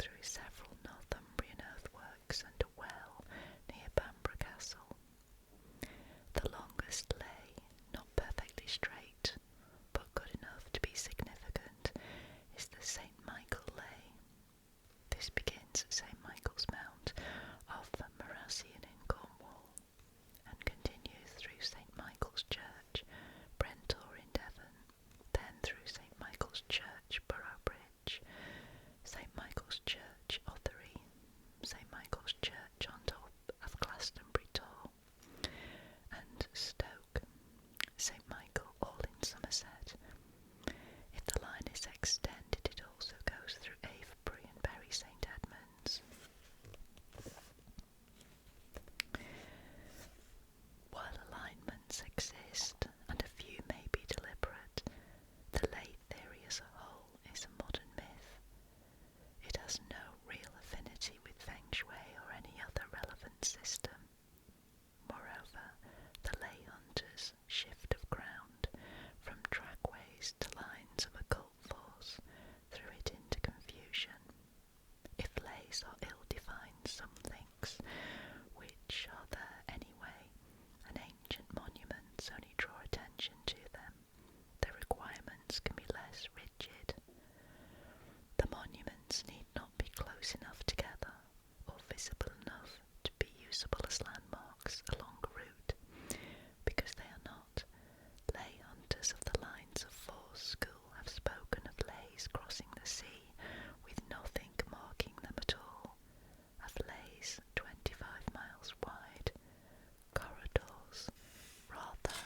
through several Northumbrian earthworks and a well near Bamborough Castle. The longest lay, not perfectly straight, but good enough to be significant, is the St. Michael Lay. This begins at St. Michael's Mount off Maracion in Cornwall, and continues through St. Michael's Church, Brentor in Devon, then through St. Michael's Church, Boroughbridge, St. Michael's Church, Ottery, St. Michael's Church on top of Glastonbury Tor, and Stoke, St. Michael, all in Somerset. If the line is extended, it also goes through Avebury and Bury St. Edmunds. While alignments exist, and a few may be deliberate, the lay theory as a whole is a modern myth. It has no real affinity with Feng Shui or any other relevant system. Moreover, the lay hunters' shift of ground from trackways to lines of occult force threw it into confusion. If lays are ill-defined somethings, which are there anyway, and ancient monuments only draw attention to them, the requirements can be less rigid. The monuments need not be close enough together or visible enough to be usable as landmarks along a route, because they are not. Lay hunters of the Lines of Force school have spoken of lays crossing the sea with nothing marking them at all, of lays 25 miles wide, corridors rather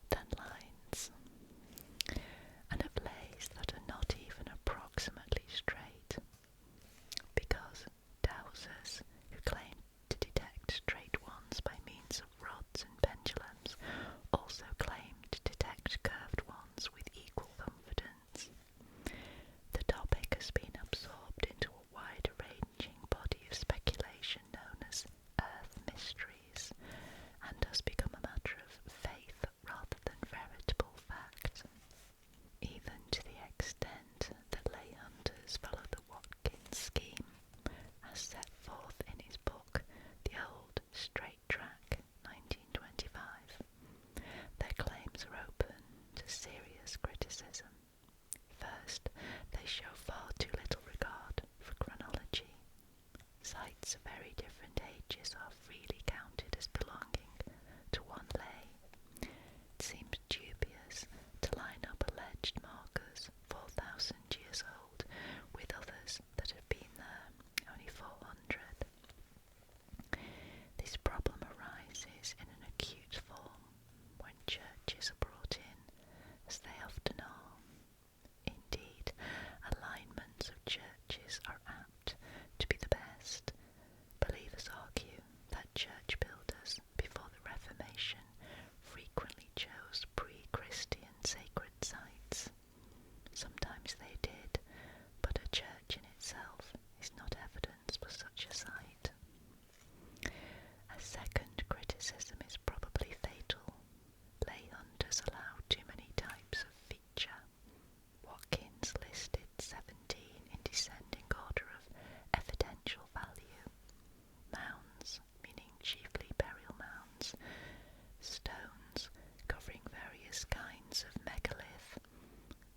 than lines, and of lays that are not even approximately straight, because dowsers who claim to detect straight ones by means of rods and pendulums also claim to detect curved ones with equal confidence. The topic has been absorbed into a wide-ranging body of speculation known as Earth Mysteries, and has become a matter of faith rather than veritable fact, even to the extent that lay hunters follow the Watkins scheme as set forth in his book The Old Straight Track, 1925. Their claims are open to serious criticism. First, they show far too little regard for chronology. Sites of very different ages are freely counted as belonging to one lay. It seems dubious to line up alleged markers 4,000 years old with others that have been there only 400. This problem arises in an acute form when churches are brought in, as they often are. Indeed, alignments of churches are apt to be the best. Believers argue that church builders before the Reformation frequently chose pre-Christian sacred sites. Sometimes they did, but a church in itself is not evidence for such a site. A second criticism is probably fatal. Lay hunters allow too many types of feature. Watkins listed 17 in descending order of evidential value. Mounds, meaning chiefly burial mounds. Stones, covering various kinds of megalith.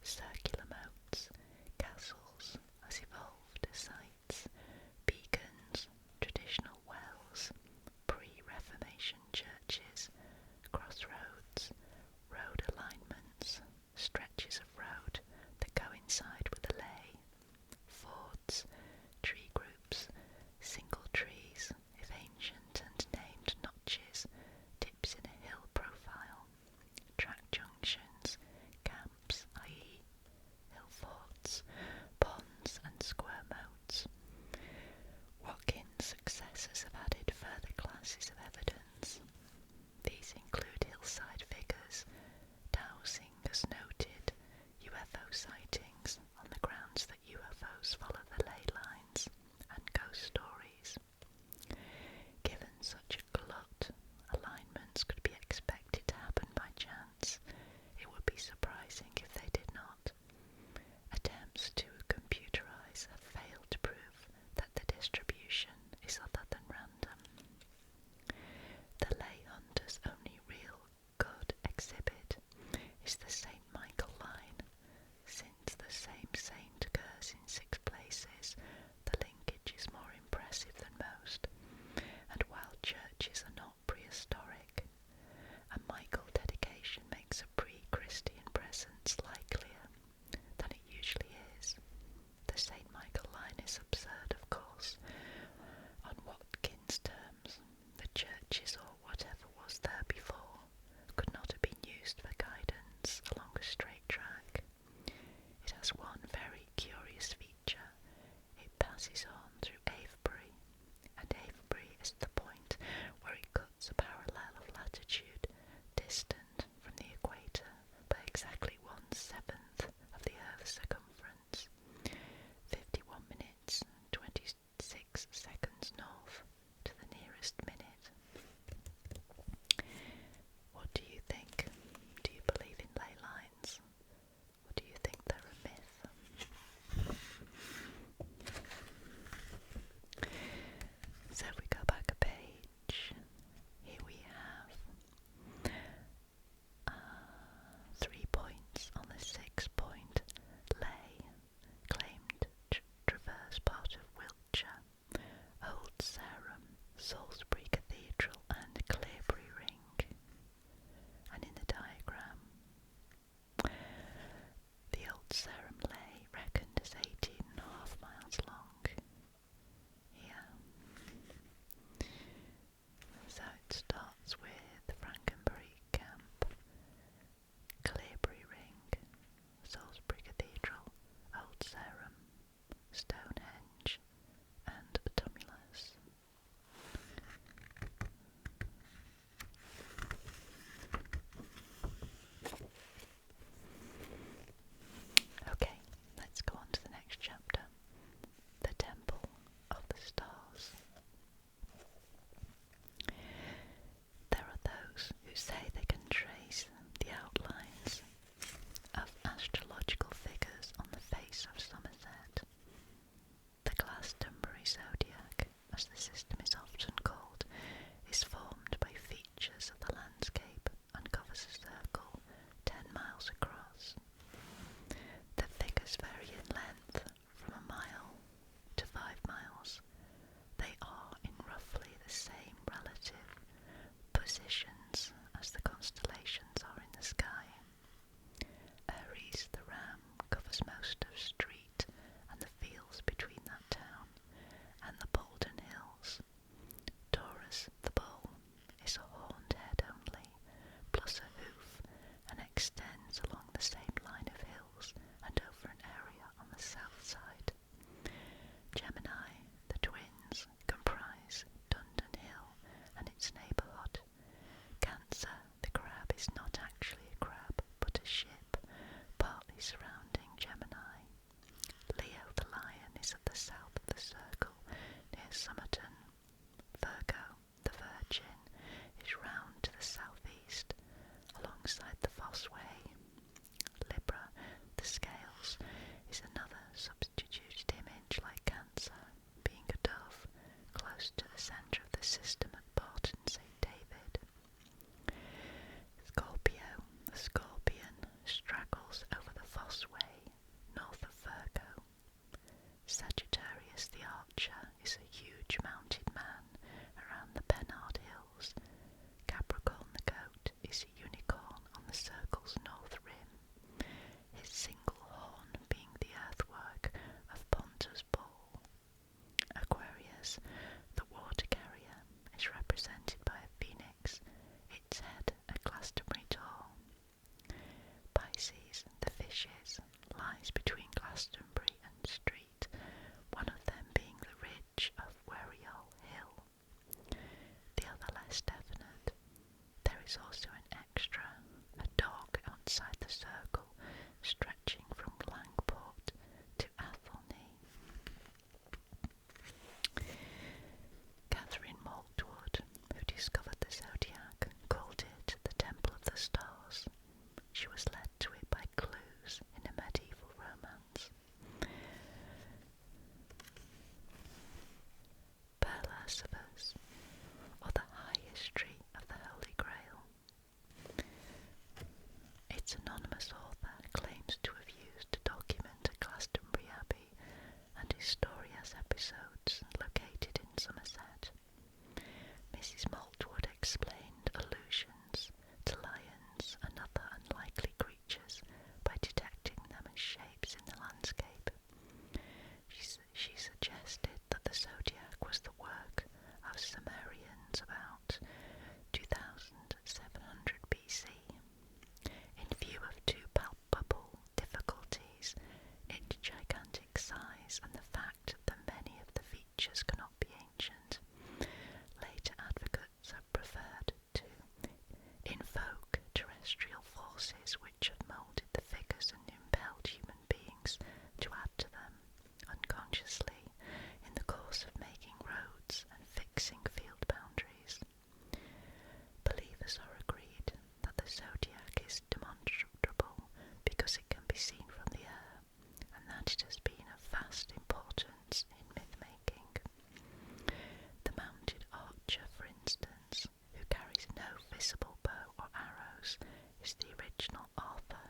Circular moats. Castles, as evolved as sites. Beacons, traditional wells. Pre-Reformation churches. Crossroads. Road alignments. Stretches of road that coincide with a lay. Fords. Tree groups. Single trees, if ancient and named notches. Dips in a hill profile. Track junctions. Camps, i.e. hill forts. Ponds and square moats. Watkins' successors have added further classes of evidence. These include hillside figures, dowsing as noted, UFO sightings on the grounds that UFOs follow the ley lines, and ghost stories. Given such a glut, alignments could be expected to happen by chance. It would be surprising if they did the south of the circle near Somerton. Virgo, the Virgin, is round to the southeast, alongside the Fossway. Libra, the Scales, is another substituted image like Cancer, being a dove, close to the centre of the system at Barton St David. Scorpio, the Scorpion, straggles over the Fossway, north of Virgo. Sagittarius, the Archer, is a huge mounted man around the Pennard Hills. Capricorn, the Goat, is a unicorn on the circle's north rim, his single horn being the earthwork of Ponta's Bull. Aquarius, the water carrier, is represented by a phoenix, its head a Glastonbury tall. Pisces, the Fishes, lies between Glastonbury and Street, one of them being the ridge of Wariol Hill, the other less definite. There is also an extra, a dog outside the circle, stretching from Langport to Athelney. Catherine Maltwood, who discovered the zodiac, called it the Temple of the Stars. She was led to it by clues in a medieval romance. Perlasivus, or the High History of the Holy Grail. Its anonymous author claims to have used to document Glastonbury Abbey, and his story has episodes located in Somerset. Mrs. Maltwood explained allusions to lions and other unlikely creatures by detecting them as shapes in the landscape. She suggested that the zodiac was the work of Sumerians about 2700 BC. In view of two palpable difficulties, its gigantic size and the fact that many of the features cannot be ancient, later advocates have preferred to invoke terrestrial forces which have moulded the figures and impelled human beings to add to them, unconsciously, in the course of making roads and fixing field boundaries. Believers are agreed that the zodiac is demonstrable because it can be seen from the air, and that it has been of vast importance in myth-making. The mounted archer, for instance, who carries no visible bow or arrows, is the original Arthur,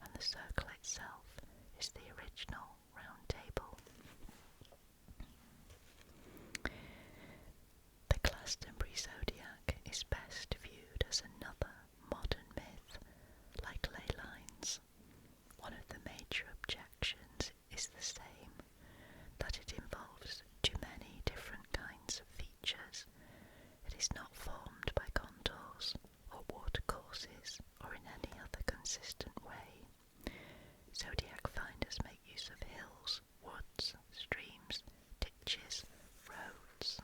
and the circle itself is the original round table. The Glastonbury zodiac is best viewed as another modern myth, like ley lines. One of the major objections is the same, that it involves too many different kinds of features. It is not formed by contours or watercourses or in any other consistent way. Zodiac finders make use of hills, woods, streams, ditches, roads.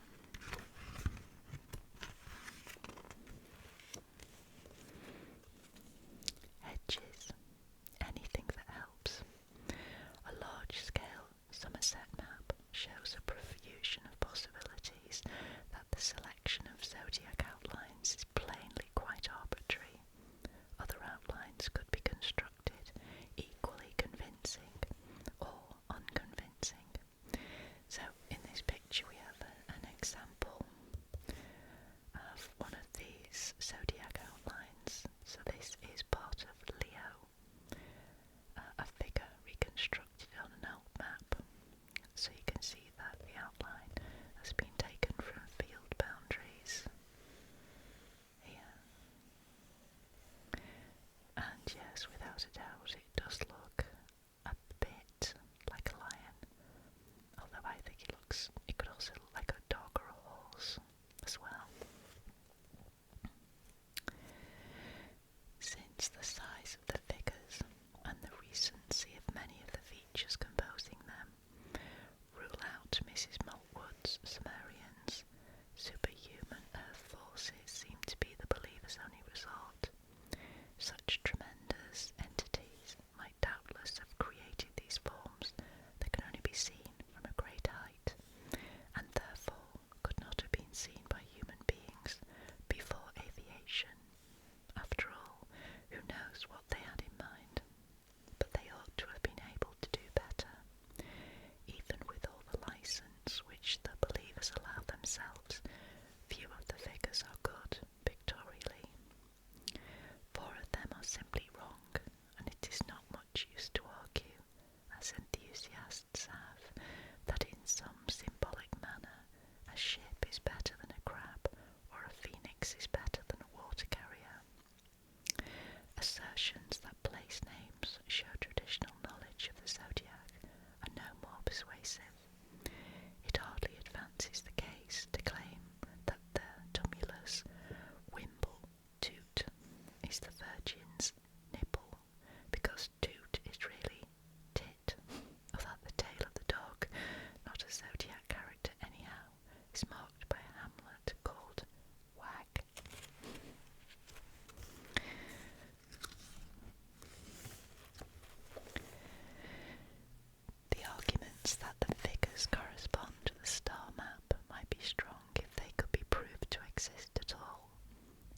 evidence that the figures correspond to the star map might be strong if they could be proved to exist at all.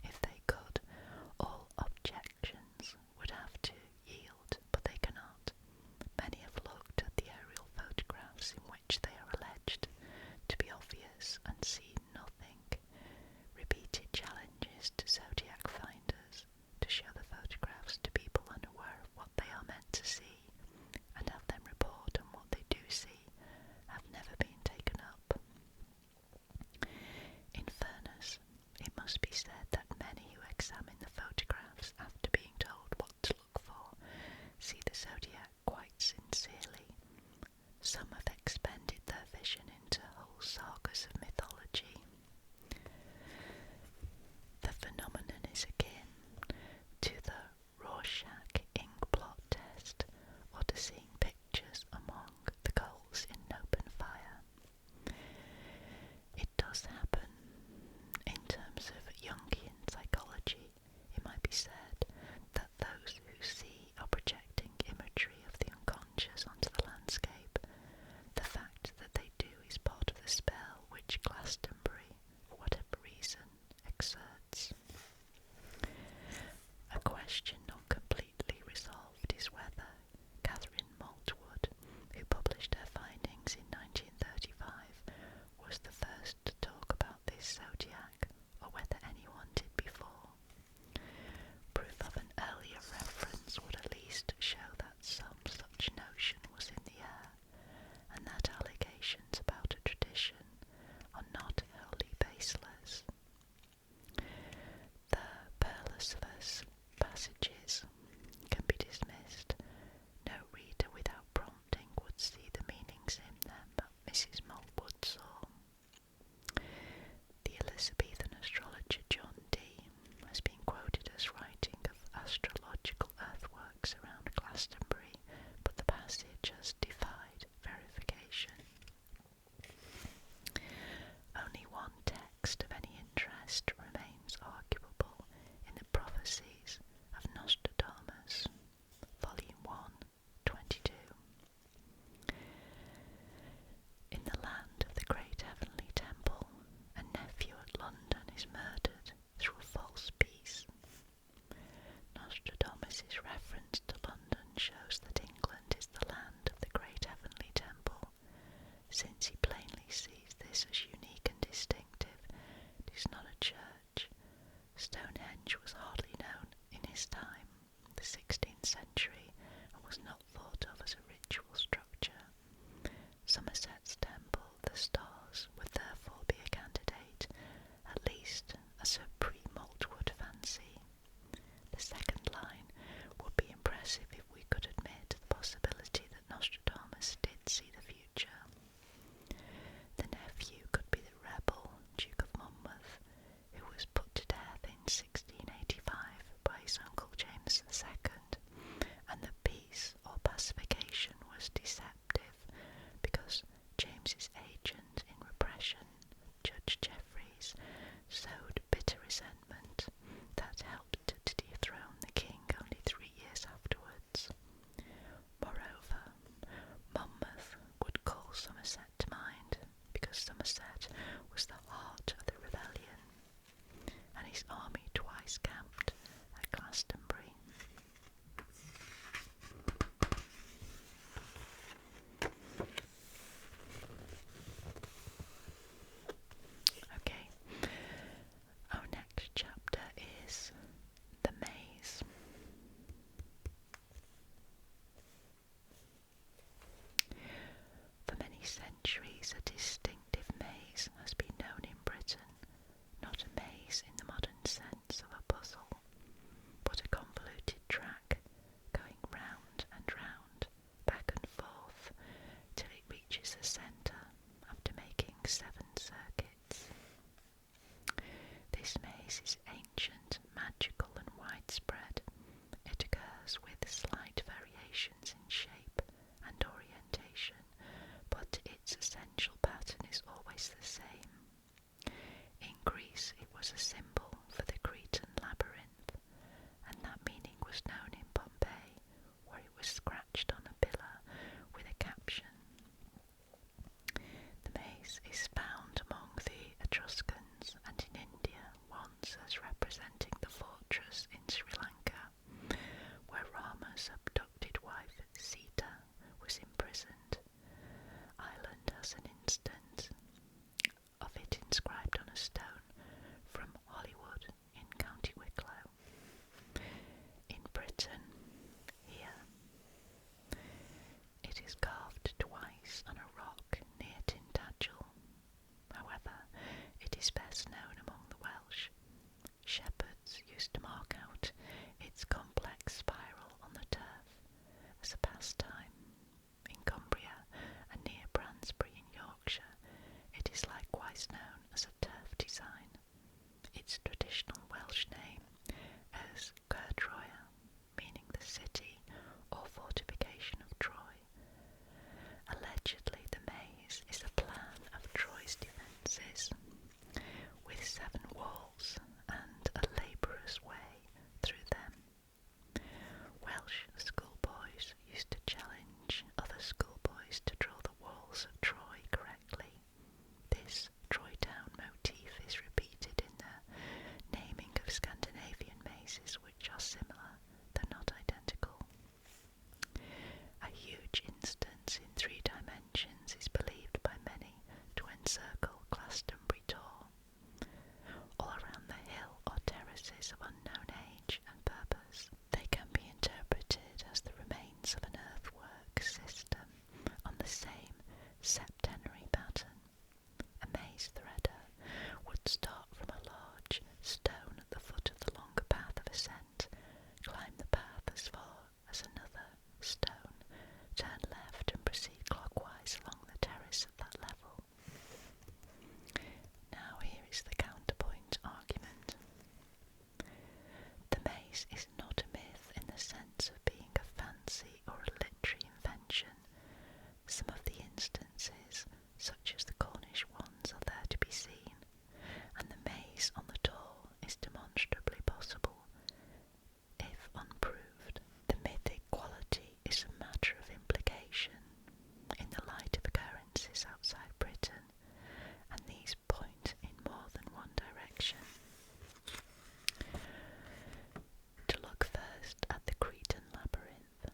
If they could, all objections would have to yield, but they cannot. Many have looked at the aerial photographs in which they are alleged to be obvious and see nothing. Repeated challenges to zodiac finders to show the photographs to people unaware of what they are meant to see and have them report on what they do see have never been taken up. In fairness, it must be said that many who examine the photographs after being told what to look for see the zodiac quite sincerely. Some have expended their vision into whole sagas of mythology. The phenomenon is akin to the Rorschach ink blot test, or to seeing pictures among the coals in an open fire. It does happen. In terms of Jungian psychology, it might be said that those who see are projecting imagery of the unconscious onto the landscape. The fact that they do is part of the spell which Glastonbury, for whatever reason, exerts. A question not completely resolved is whether Catherine Maltwood, who published her findings in 1935, was the first to talk about this zodiac, or whether anyone did before. Proof of an earlier reference would at least show that some such notion was in the air, and that allegations about a tradition are not wholly baseless. The Perlesverse passages can be dismissed. No reader without prompting would see the meanings in them that Mrs. Maltwood saw. The Elizabethan astrologer John Dee has been quoted as writing of astrological earthworks around Glastonbury, but the passage has defied verification. Only one text of any interest remains arguable in the prophecies of Nostradamus, Volume 1, 22. In the land of the great heavenly temple, a nephew at London is murdered through a false peace. Nostradamus' reference to London shows that England is the land of the great heavenly temple. Since he plainly sees this as unique and distinctive, it is not a church. Stonehenge was hardly known in his time, the 16th century, and was not thought of as a ritual structure. Somerset's temple, the Stars, would therefore be a candidate, at least as a pre-Maltwood fancy. The second line would be impressive if we could admit the possibility that Nostradamus did see the future. The nephew could be the rebel Duke of Monmouth, who was put to death in 1685 by his uncle James II, and the peace or pacification was deceptive because James's agent in repression, Judge Jeffreys, sowed bitter resentment that helped to dethrone the king only 3 years afterwards. Moreover, Monmouth would call Somerset to mind, because Somerset was the heart of the rebellion, and his army twice camped at Glastonbury. Okay, our next chapter is the maze. For many centuries, a distinctive maze has been known in Britain, not a maze in the modern sense of a puzzle, but a convoluted track going round and round, back and forth, till it reaches the centre after making 7 circuits. This maze is ancient, magical and widespread. It occurs with slight variations in shape and orientation, but its essential which instance in 3 dimensions is believed by many to encircle Glastonbury Tor. All around the hill are terraces of unknown age and purpose. They can be interpreted as the remains of an earthwork system on the same septenary pattern. A maze threader would start from a large stone at the foot of the longer path of ascent, climb the path as far as another stone, turn left and proceed clockwise along the terrace at that level. Now here is the counterpoint argument. The maze is not a myth in the sense of being a fancy or a literary invention. Some of the instances, such as the Cornish ones, are there to be seen, and the maze on the Tor is demonstrably possible, if unproved. The mythic quality is a matter of implication, in the light of occurrences outside Britain, and these point in more than one direction. To look first at the Cretan labyrinth,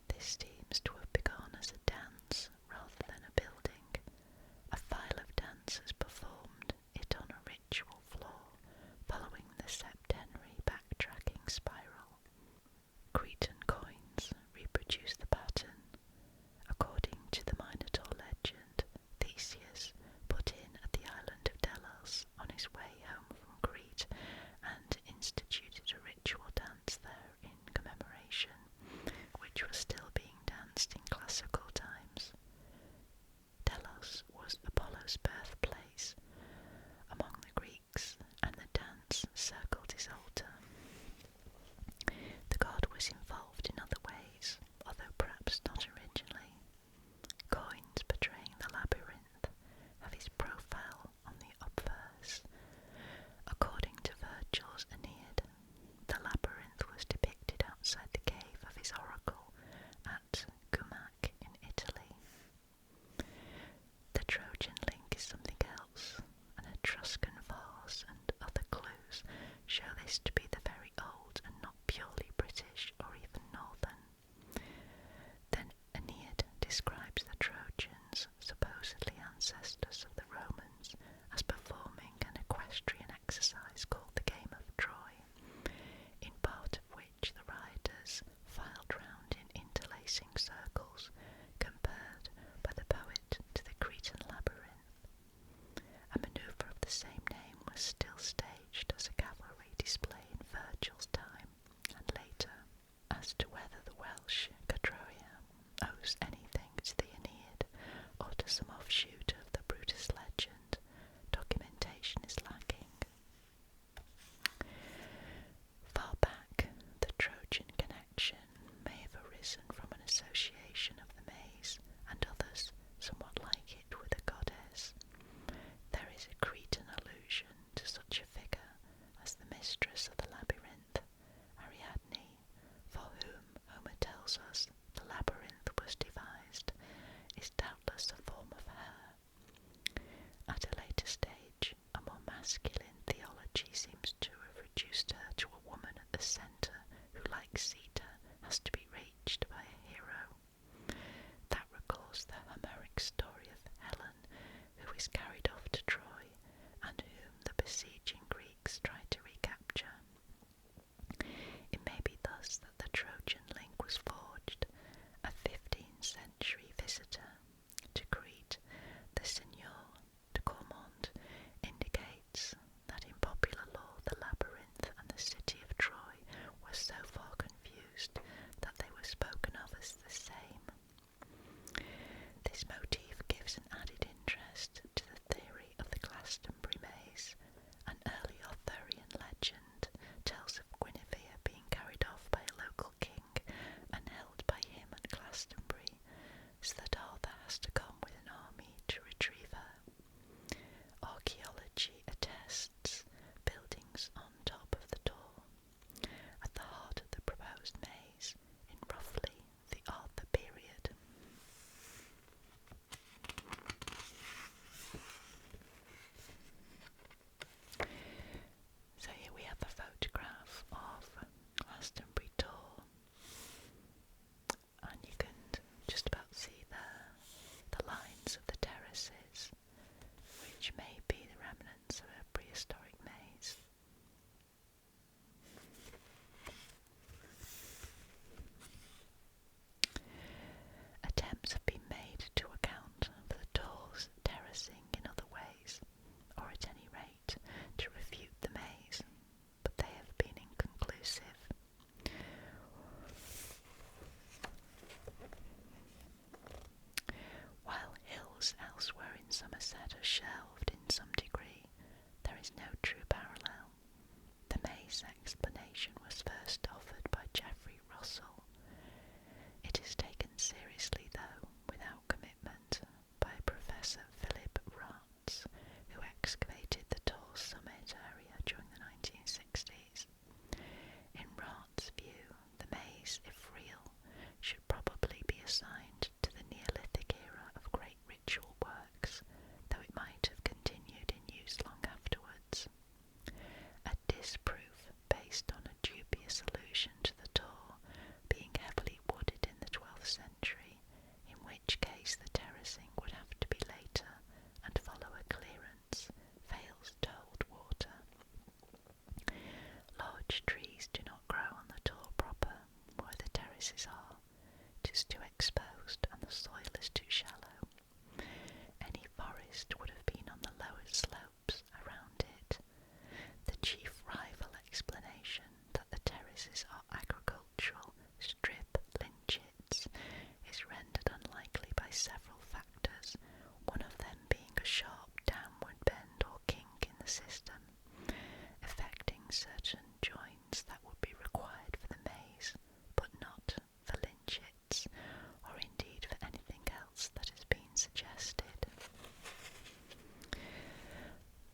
this seems to have begun as a dance rather than a building. A file of dancers performed it on a ritual floor, following the septenary backtracking spiral. Cretan coins reproduce the pattern. According to the Minotaur legend, Theseus put in at the island of Delos on his way home from Crete and instituted a ritual dance there in commemoration, which was still being danced in classical times. Delos was Apollo's birthplace among the Greeks, and the dance circled his altar. The god was involved in other ways, although perhaps not originally. Coins portraying the labyrinth have his profile on the obverse. According to Virgil's Aeneid, the labyrinth was depicted outside the cave of his oracle at Cumac in Italy. The Trojan link is something else. An Etruscan vase and other clues show this to be the very old and not purely British or even northern. Then Aeneid describes the Trojans, supposedly ancestors of the Romans, as performing an equestrian exercise called the Game of Troy, in part of which the riders filed round in interlacing circles, compared by the poet to the Cretan labyrinth. A manoeuvre of the same name was still staged as a cavalry display in Virgil's time and later. As to whether the Welsh Cadroia owes anything to the Aeneid or to some offshoot of the Brutus legend, documentation is lacking. Far back, the Trojan connection may have arisen from an association of the maze and others somewhat like it with a goddess. There is a Cretan allusion to such a figure as the mistress of the labyrinth, Ariadne, for whom Homer tells us the labyrinth was devised, is doubtless a form of her. At a later stage, a more masculine theology seems to have reduced her to a woman at the centre who, like Sita, has to be reached by a hero. That recalls the Homeric story of Helen, who is carried off to Troy and whom the besieging Greeks try to recapture. It may be thus that the Trojan link was forged. A 15th century visitor to Crete, the Signor de Cormont, indicates that in popular lore the labyrinth and the city of Troy were so far confused that they were spoken of as the same. This motif several factors, one of them being a sharp downward bend or kink in the system, affecting certain joins that would be required for the maze, but not for lynchets, or indeed for anything else that has been suggested.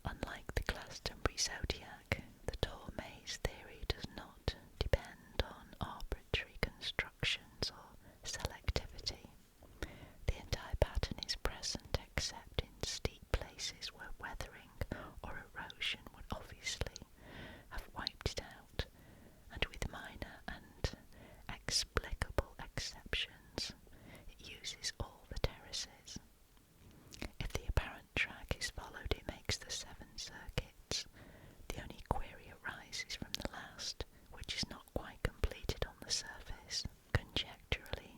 Unlike the Glastonbury zodiac, the tall maze theory does not depend on arbitrary constructions or selectivity. The entire pattern is present except in steep places where weathering or erosion would obviously have wiped it out, and with minor and explicable exceptions, it uses all the terraces. If the apparent track is followed, it makes the 7 circuits. The only query arises from the last, which is not quite completed on the surface. Conjecturally,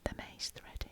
the maze thread